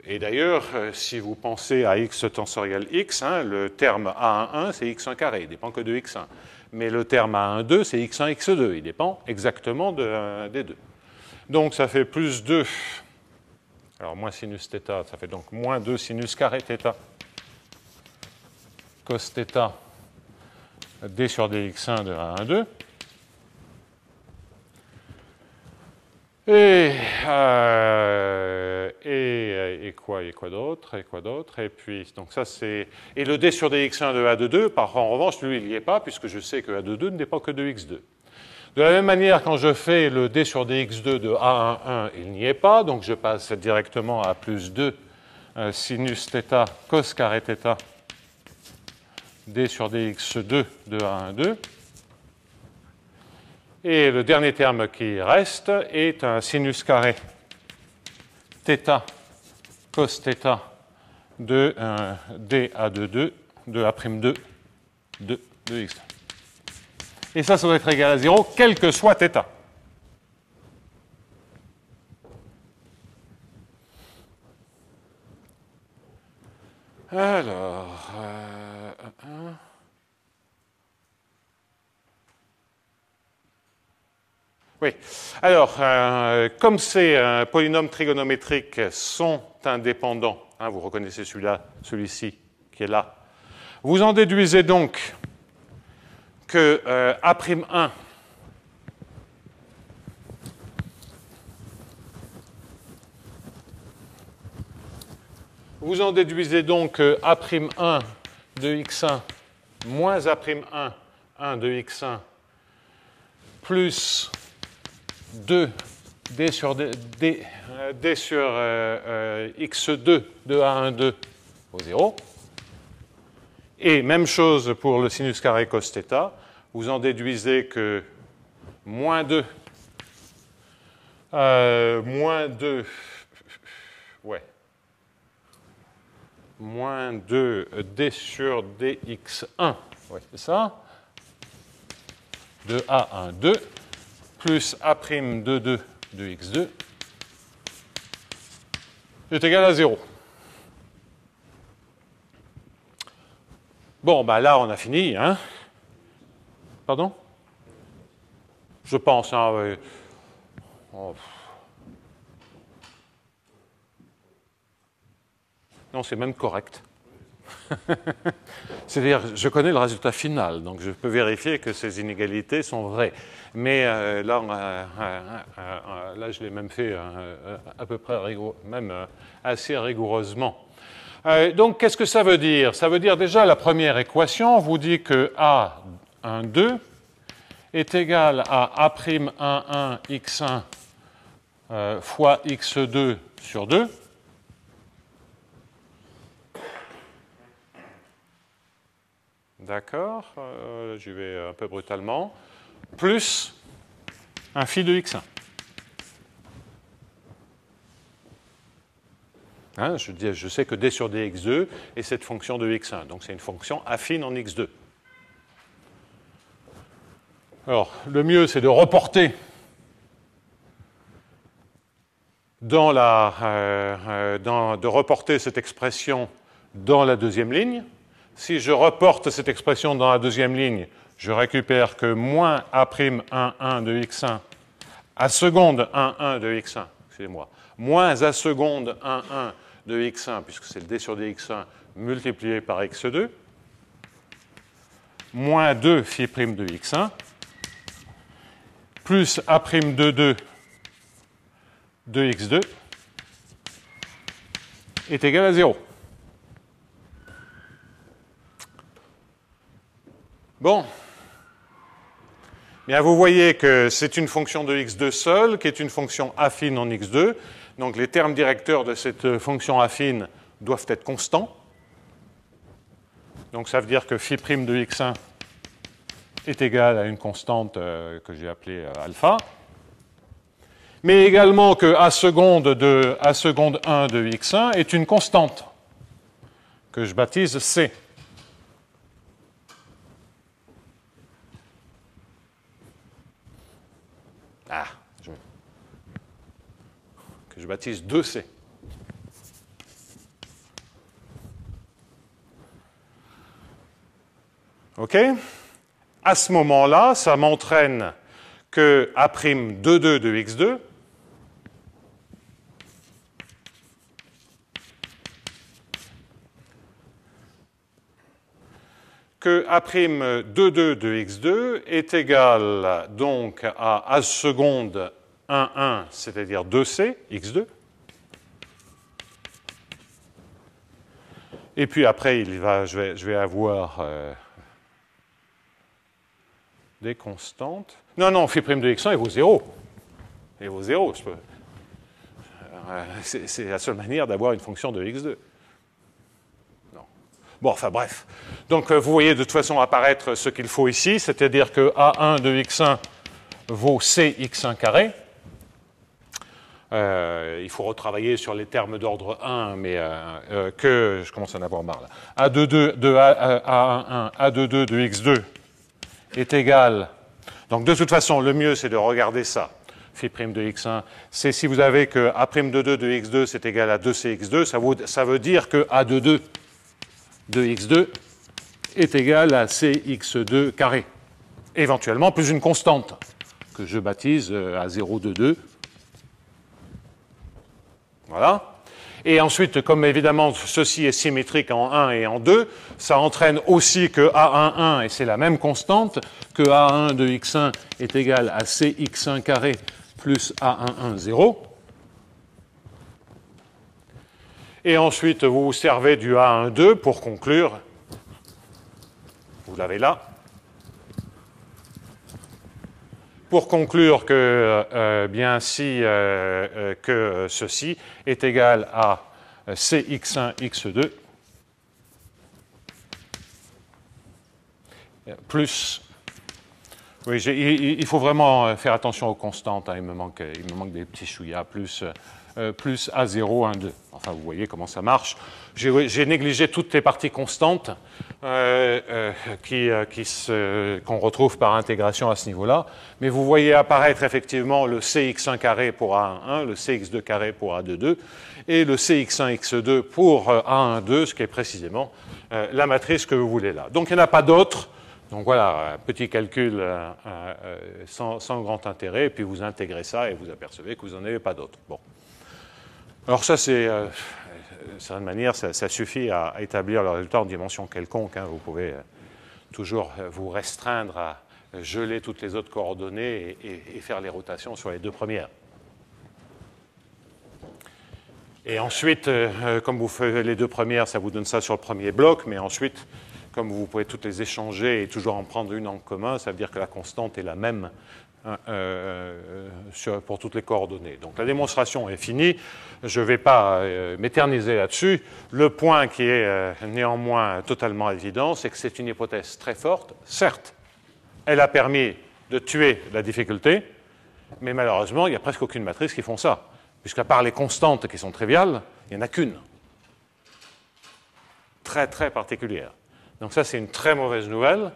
Et d'ailleurs, si vous pensez à x tensoriel x, hein, le terme A11, c'est x1 carré, il ne dépend que de x1. Mais le terme A12, c'est x1, x2, il dépend exactement des deux. Donc ça fait plus 2, alors moins sinus θ, ça fait donc moins 2 sinus carré θ, cos θ, d sur dx1 de A12. Et quoi d'autre? Et puis, donc ça c'est... Et le d sur dx1 de A22, en revanche, lui, il n'y est pas, puisque je sais que A22 ne dépend que de x2. De la même manière, quand je fais le d sur dx2 de A11, il n'y est pas, donc je passe directement à plus 2 sinus θ cos carré θ d sur dx2 de A12. Et le dernier terme qui reste est un sinus carré θ cos θ de dA22 de A'2 de x. Et ça doit être égal à 0, quel que soit θ. Alors, oui. Alors, comme ces polynômes trigonométriques sont indépendants, hein, vous reconnaissez celui-là, celui-ci qui est là, vous en déduisez donc que A'1 vous en déduisez donc que A'1 de x1 moins A'1 1 de x1 plus 2 d sur x2 de A12 au 0. Et même chose pour le sinus carré cos θ. Vous en déduisez que moins 2 moins 2 d sur dx1, ouais, c'est ça, de A12 plus A'22 de x2 est égal à 0. Bon, ben là, on a fini. Hein. Pardon? Je pense. Hein, ouais. Oh. Non, c'est même correct. C'est-à-dire, je connais le résultat final, donc je peux vérifier que ces inégalités sont vraies. Mais là, je l'ai même fait à peu près même assez rigoureusement. Donc, qu'est-ce que ça veut dire? Ça veut dire déjà la première équation vous dit que A12 est égal à A'11 x1 fois x2 sur 2. D'accord, j'y vais un peu brutalement, plus un phi de x1. Hein, je sais que d sur dx2 est cette fonction de x1, donc c'est une fonction affine en x2. Alors, le mieux, c'est de reporter de reporter cette expression dans la deuxième ligne. Si je reporte cette expression dans la deuxième ligne, je récupère que moins A'11 de x1 à seconde 1,1 de x1, excusez-moi, moins A seconde 1,1 de x1, puisque c'est le d sur dx1 multiplié par x2, moins 2 phi' de x1, plus A'22 de x2 est égal à 0. Bon. Bien, vous voyez que c'est une fonction de x2 seule, qui est une fonction affine en x2. Donc, les termes directeurs de cette fonction affine doivent être constants. Donc, ça veut dire que phi' de x1 est égal à une constante que j'ai appelée alpha, mais également que A seconde 1 de x1 est une constante que je baptise C. Que je baptise 2C. OK? À ce moment-là, ça m'entraîne que A'22 de x2 que A'22 de x2 est égal donc à A seconde 1, 1, c'est-à-dire 2C, x2. Et puis après, je vais avoir des constantes. Non, phi' de x1, il vaut 0. Il vaut 0. C'est la seule manière d'avoir une fonction de x2. Non. Bon, enfin bref. Donc vous voyez de toute façon apparaître ce qu'il faut ici, c'est-à-dire que A1 de x1 vaut cx1 carré. Il faut retravailler sur les termes d'ordre 1, mais que je commence à en avoir marre là. A22 de A11, A22 de x2 est égal. Donc de toute façon, le mieux c'est de regarder ça. Phi' de x1, c'est si vous avez que A'22 de x2 c'est égal à 2cx2, ça veut dire que A22 de x2 est égal à cx2 carré. Éventuellement plus une constante que je baptise A022. Voilà. Et ensuite, comme évidemment ceci est symétrique en 1 et en 2, ça entraîne aussi que A11, et c'est la même constante, que A1 de x1 est égal à cx1 carré plus A11, 0. Et ensuite, vous vous servez du A12 pour conclure. Vous l'avez là. Pour conclure que bien si que ceci est égal à cx1 x2 plus. Oui, il faut vraiment faire attention aux constantes. Hein, il me manque des petits chouïas. Plus A0, 1, 2. Enfin, vous voyez comment ça marche. J'ai négligé toutes les parties constantes qu'on retrouve par intégration à ce niveau-là. Mais vous voyez apparaître effectivement le cx1 carré pour A11, le cx2 carré pour A22 et le cx1 x2 pour A12, ce qui est précisément la matrice que vous voulez là. Donc, il n'y en a pas d'autre. Donc voilà, un petit calcul sans grand intérêt, et puis vous intégrez ça et vous apercevez que vous n'en avez pas d'autre. Bon. Alors ça, c'est d'une certaine manière, ça suffit à établir le résultat en dimension quelconque. Hein. Vous pouvez toujours vous restreindre à geler toutes les autres coordonnées et faire les rotations sur les deux premières. Et ensuite, comme vous faites les deux premières, ça vous donne ça sur le premier bloc, mais ensuite, comme vous pouvez toutes les échanger et toujours en prendre une en commun, ça veut dire que la constante est la même pour toutes les coordonnées. Donc la démonstration est finie. Je ne vais pas m'éterniser là-dessus. Le point qui est néanmoins totalement évident, c'est que c'est une hypothèse très forte. Certes, elle a permis de tuer la difficulté, mais malheureusement, il n'y a presque aucune matrice qui font ça. Puisqu'à part les constantes qui sont triviales, il n'y en a qu'une. Très, très particulière. Donc ça, c'est une très mauvaise nouvelle.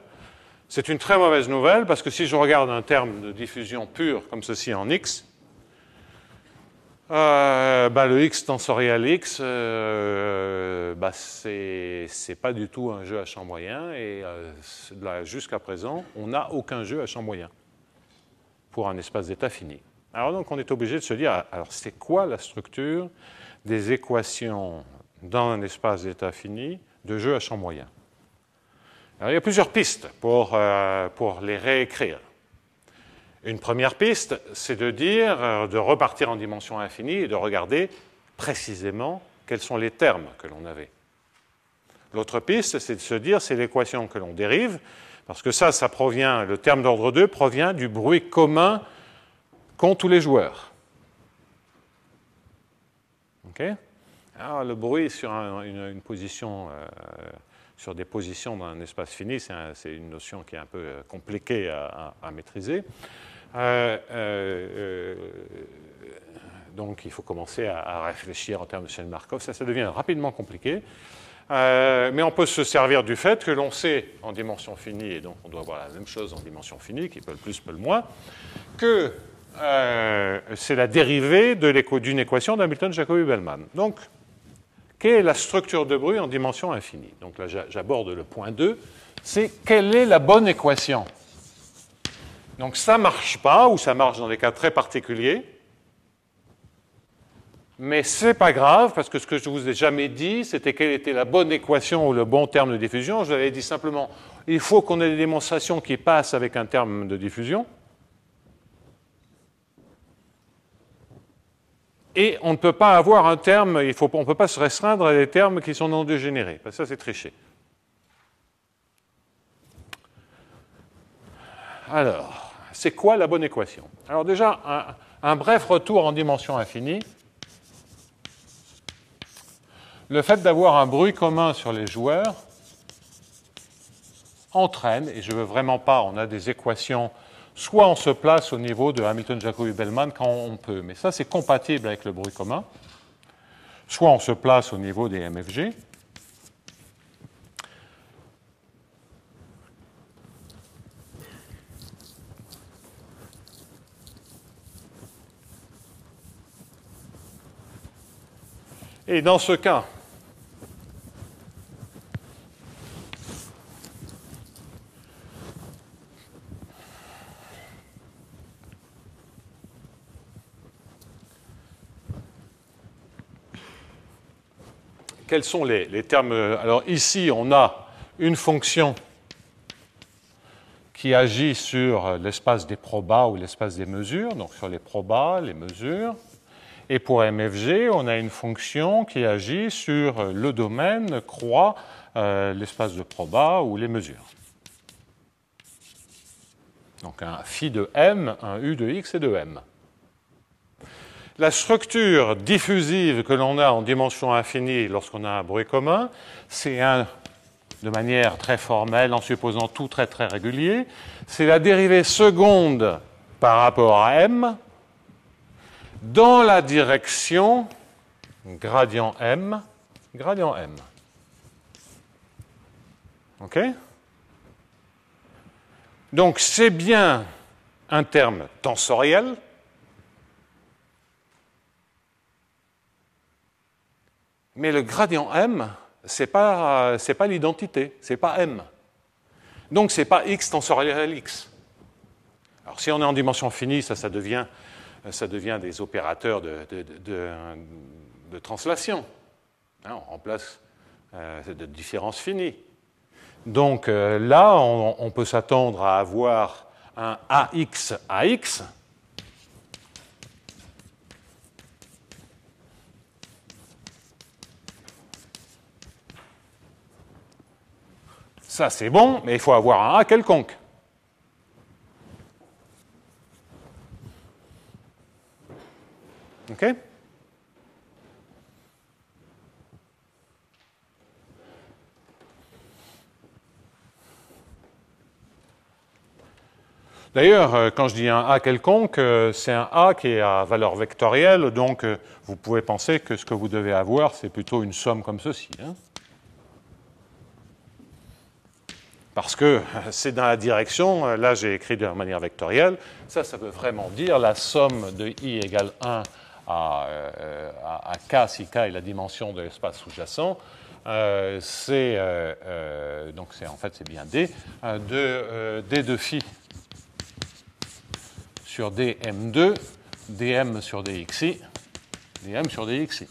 C'est une très mauvaise nouvelle parce que si je regarde un terme de diffusion pure comme ceci en X, le X tensoriel X, c'est pas du tout un jeu à champ moyen et jusqu'à présent, on n'a aucun jeu à champ moyen pour un espace d'état fini. Alors donc, on est obligé de se dire, alors c'est quoi la structure des équations dans un espace d'état fini de jeu à champ moyen? Alors, il y a plusieurs pistes pour les réécrire. Une première piste, c'est de dire, de repartir en dimension infinie et de regarder précisément quels sont les termes que l'on avait. L'autre piste, c'est de se dire, c'est l'équation que l'on dérive, parce que ça provient, le terme d'ordre 2 provient du bruit commun qu'ont tous les joueurs. OK ? Alors, le bruit sur une position sur des positions dans un espace fini, c'est une notion qui est un peu compliquée à maîtriser. Donc il faut commencer à réfléchir en termes de chaîne Markov. Ça devient rapidement compliqué. Mais on peut se servir du fait que l'on sait en dimension finie, et donc on doit avoir la même chose en dimension finie, qui peut le plus, peut le moins, que c'est la dérivée d'une équation d'Hamilton-Jacobi-Bellman. Donc, quelle est la structure de bruit en dimension infinie? Donc là, j'aborde le point 2. C'est quelle est la bonne équation? Donc ça ne marche pas, ou ça marche dans des cas très particuliers. Mais ce n'est pas grave, parce que ce que je ne vous ai jamais dit, c'était quelle était la bonne équation ou le bon terme de diffusion. Je vous avais dit simplement, il faut qu'on ait des démonstrations qui passent avec un terme de diffusion. Et on ne peut pas avoir un terme, on ne peut pas se restreindre à des termes qui sont non dégénérés. Parce que ça, c'est tricher. Alors, c'est quoi la bonne équation? Alors déjà, un bref retour en dimension infinie. Le fait d'avoir un bruit commun sur les joueurs entraîne, et je ne veux vraiment pas, on a des équations, soit on se place au niveau de Hamilton-Jacobi-Bellman quand on peut, mais ça c'est compatible avec le bruit commun, soit on se place au niveau des MFG. Et dans ce cas, quels sont les termes? Alors ici, on a une fonction qui agit sur l'espace des probas ou l'espace des mesures, donc sur les probas, les mesures. Et pour MFG, on a une fonction qui agit sur le domaine, croix, l'espace de probas ou les mesures. Donc un phi de m, un u de x et de m. La structure diffusive que l'on a en dimension infinie lorsqu'on a un bruit commun, c'est de manière très formelle, en supposant tout très très régulier, c'est la dérivée seconde par rapport à m dans la direction gradient m, gradient m. OK? Donc c'est bien un terme tensoriel. Mais le gradient m, ce n'est pas l'identité, ce n'est pas m. Donc ce n'est pas x tensoriel x. Alors si on est en dimension finie, ça devient des opérateurs de translation. Hein, on remplace de différence finie. Donc là, on peut s'attendre à avoir un AX AX. Ça, c'est bon, mais il faut avoir un A quelconque. OK? D'ailleurs, quand je dis un A quelconque, c'est un A qui est à valeur vectorielle, donc vous pouvez penser que ce que vous devez avoir, c'est plutôt une somme comme ceci. Hein? Parce que c'est dans la direction, là j'ai écrit de manière vectorielle, ça veut vraiment dire la somme de I égale 1 à K, si K est la dimension de l'espace sous-jacent, donc en fait c'est bien D, de D de phi sur dm2, dm sur dxi, dm sur dxi.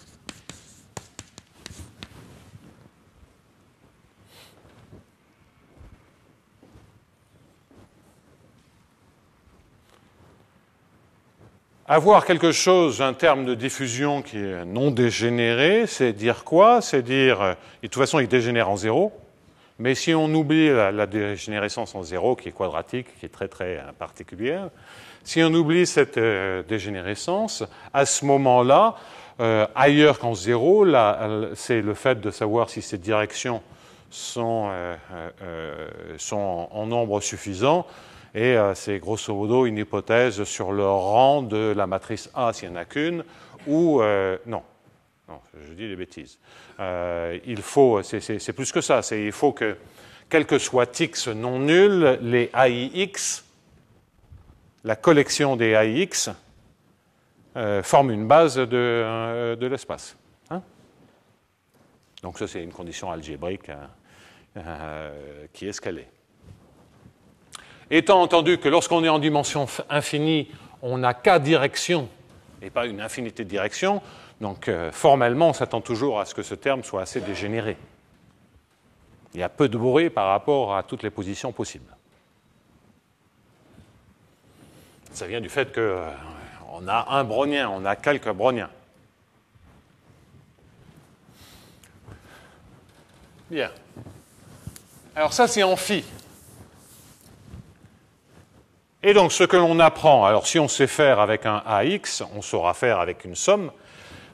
Avoir quelque chose, un terme de diffusion qui est non dégénéré, c'est dire quoi? C'est dire, de toute façon, il dégénère en zéro, mais si on oublie la dégénérescence en zéro, qui est quadratique, qui est très très particulière, si on oublie cette dégénérescence, à ce moment-là, ailleurs qu'en zéro, c'est le fait de savoir si cette direction sont en nombre suffisant. Et c'est grosso modo une hypothèse sur le rang de la matrice A s'il n'y en a qu'une, ou non, je dis des bêtises. Il faut, c'est plus que ça, il faut que, quel que soit x non nul, les AIX, la collection des AIX, forment une base de l'espace. Hein? Donc ça, c'est une condition algébrique qui est scalée. Étant entendu que lorsqu'on est en dimension infinie, on n'a qu'à direction et pas une infinité de directions, donc formellement, on s'attend toujours à ce que ce terme soit assez dégénéré. Il y a peu de bruit par rapport à toutes les positions possibles. Ça vient du fait qu'on a un brownien, on a quelques browniens. Bien. Alors ça, c'est en phi. Et donc, ce que l'on apprend, alors si on sait faire avec un AX, on saura faire avec une somme.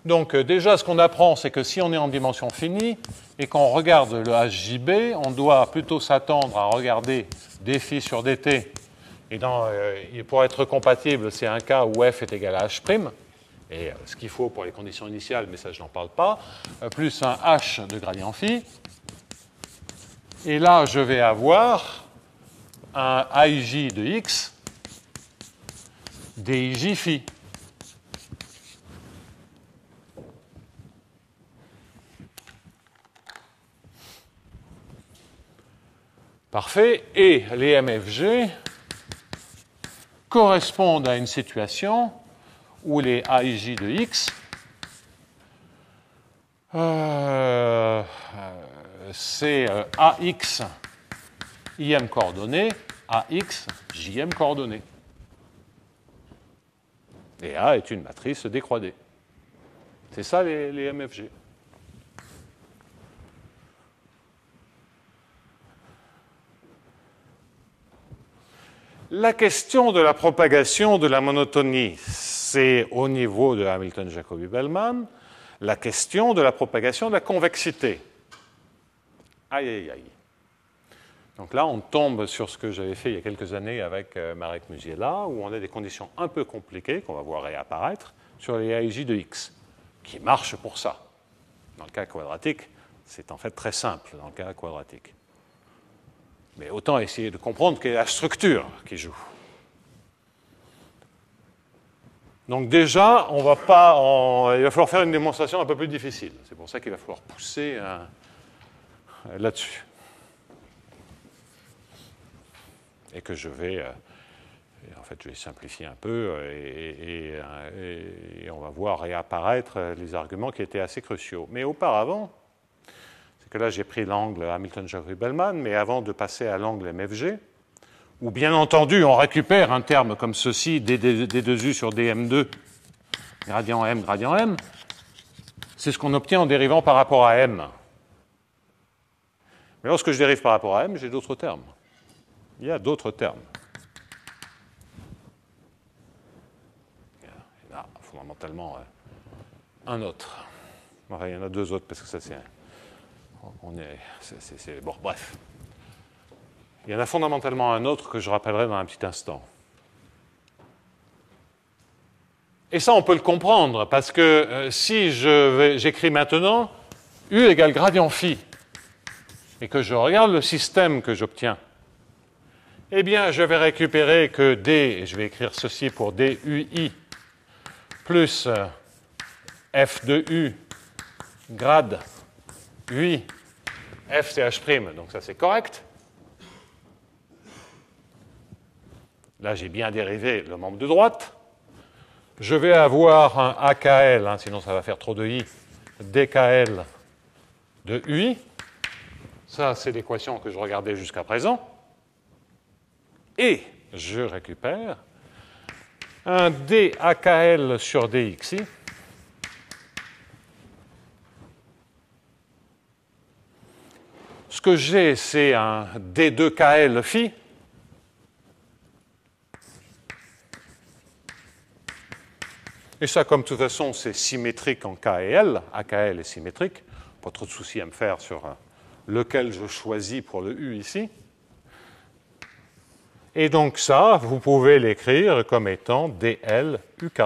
Donc, déjà, ce qu'on apprend, c'est que si on est en dimension finie et qu'on regarde le HJB, on doit plutôt s'attendre à regarder dφ sur dt. Et pour être compatible, c'est un cas où f est égal à h', et ce qu'il faut pour les conditions initiales, mais ça, je n'en parle pas, plus un h de gradient phi. Et là, je vais avoir un ij de x dij phi. Parfait. Et les MFG correspondent à une situation où les AIJ de x c'est AX IM coordonnées, AX JM coordonnées. Et A est une matrice décroisée. C'est ça les MFG. La question de la propagation de la monotonie, c'est au niveau de Hamilton-Jacobi-Bellman, la question de la propagation de la convexité. Aïe, aïe, aïe. Donc là, on tombe sur ce que j'avais fait il y a quelques années avec Marek Musiela, où on a des conditions un peu compliquées, qu'on va voir réapparaître, sur les AIJ de x, qui marchent pour ça. Dans le cas quadratique, c'est en fait très simple dans le cas quadratique. Mais autant essayer de comprendre quelle est la structure qui joue. Donc déjà, il va falloir faire une démonstration un peu plus difficile. C'est pour ça qu'il va falloir pousser là-dessus. Et que je vais simplifier un peu et on va voir réapparaître les arguments qui étaient assez cruciaux. Mais auparavant, c'est que là j'ai pris l'angle Hamilton-Jacobi-Bellman, mais avant de passer à l'angle MFG, où bien entendu on récupère un terme comme ceci, D2U sur dm2, gradient M, c'est ce qu'on obtient en dérivant par rapport à M. Mais lorsque je dérive par rapport à M, j'ai d'autres termes. Il y a d'autres termes. Il y en a fondamentalement un autre. Enfin, il y en a deux autres, parce que ça c'est... Bon, bref. Il y en a fondamentalement un autre que je rappellerai dans un petit instant. Et ça, on peut le comprendre, parce que si j'écris maintenant U égale gradient phi, et que je regarde le système que j'obtiens, eh bien, je vais récupérer que D, et je vais écrire ceci pour DUI, plus F de U, grade UI, F c'est H', donc ça c'est correct. Là, j'ai bien dérivé le membre de droite. Je vais avoir un AKL, sinon ça va faire trop de I, DKL de UI. Ça, c'est l'équation que je regardais jusqu'à présent. Et je récupère un DAKL sur DXI ce que j'ai, c'est un D2KL phi et ça, comme de toute façon, c'est symétrique en K et L. AKL est symétrique. Pas trop de soucis à me faire sur lequel je choisis pour le U ici. Et donc ça, vous pouvez l'écrire comme étant dl uk.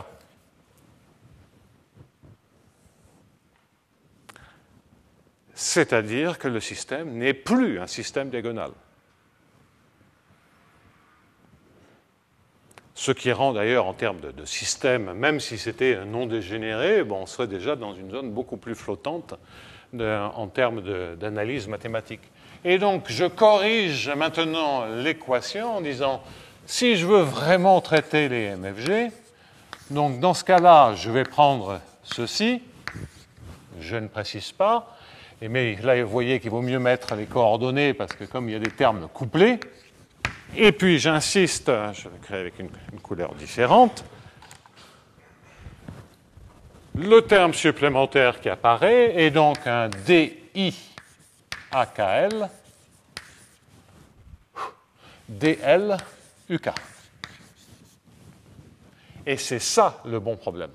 C'est-à-dire que le système n'est plus un système diagonal. Ce qui rend d'ailleurs, en termes de système, même si c'était non dégénéré, bon, on serait déjà dans une zone beaucoup plus flottante en termes d'analyse mathématique. Et donc, je corrige maintenant l'équation en disant, si je veux vraiment traiter les MFG, donc dans ce cas-là, je vais prendre ceci, je ne précise pas, mais là, vous voyez qu'il vaut mieux mettre les coordonnées parce que comme il y a des termes couplés, et puis j'insiste, je vais créer avec une couleur différente, le terme supplémentaire qui apparaît est donc un DI AKL DL UK. Et c'est ça le bon problème.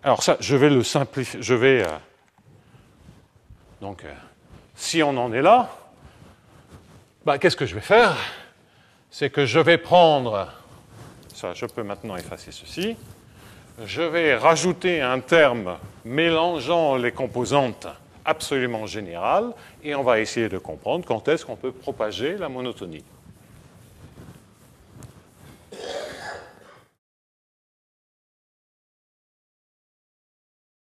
Alors ça, je vais le simplifier. Je vais donc, si on en est là, qu'est-ce que je vais faire? C'est que je vais prendre ça. Je peux maintenant effacer ceci. Je vais rajouter un terme mélangeant les composantes absolument générales, et on va essayer de comprendre quand est-ce qu'on peut propager la monotonie.